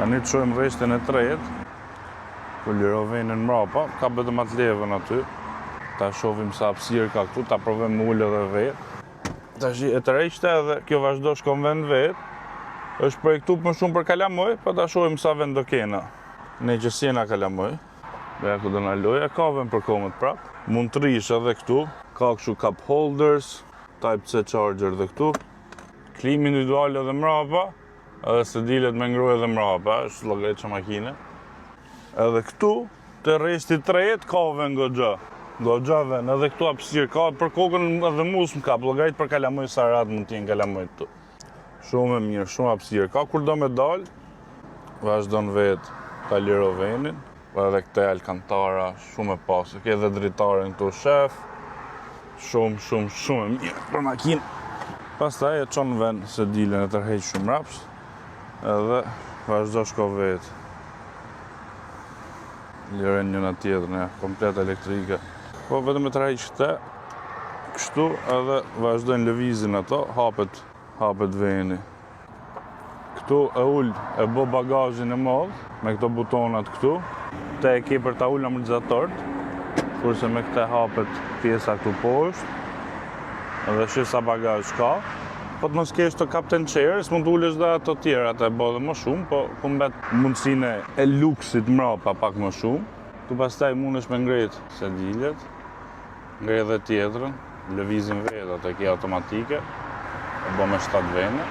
Tani të shojmë rreshtin e tretë, ku lirovenin mrapa, ka vetëm atë levën aty. Ta shohim sa hapësirë ka këtu, ta provojmë ullë edhe vetë. Tash e tërheqte edhe kjo vazhdo shkon vend vetë. Është projektu më shumë për kalamoj, pa ta shohim sa vend do kena. Ne që sjena kalamoj. Beja ku do na loja, ka vend për komët prap. Mund të rish edhe këtu. Ka kështu cup holders, Type-C charger dhe këtu. Klim individual edhe mrapa, edhe se dilet me ngroj edhe mrapa, është llogarit që makine. Edhe këtu, të rreshti tretë, ka vend goxha vend, edhe këtu hapësirë ka, për kokën edhe mus më kap, llogarit për kalamoj sa rat mund t'jenë kalamoj këtu. Shumë e mirë, shumë hapësirë ka, kur do me dalë, vazhdon vetë ta liro venin, edhe këte alkantara, shumë e pasë, ke edhe dritaren këtu shef, shumë e mirë për makinë. Pastaj e çon vend se dilen e tërheq shumë raps, edhe vazhdo shko vetë. Liren njëna tjetër, komplet elektrike. Po vetëm e tërheq këte, kështu edhe vazhdojnë lëvizin ato, hapet veni. Këtu e ull e bo bagazhin e madh, me këto butonat këtu. Te e ki për ta ull amortizatort, kurse me këte hapet pjesa këtu poshtë, edhe shi sa bagazh ka. Po të mos kesh të captain chair, s'mund të ulesh dhe ato tjera, të e bo dhe më shumë, po ku mbet mundësine e luksit mrapa pak më shumë. Tu pastaj mundesh me ngrejt se dilet, ngrejt dhe tjetrën, lëvizin vetë, ato e ki automatike, e bo me 7 vene.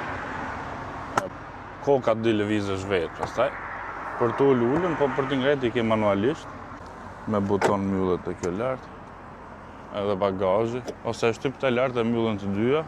Koka dy lëvizësh vetë pastaj. Për të ullën, po për të ngrejt i ke manualisht, me buton mbyllet e kjo lartë, edhe bagazhi, ose e shtyp të lartë e mbyllën të dyja.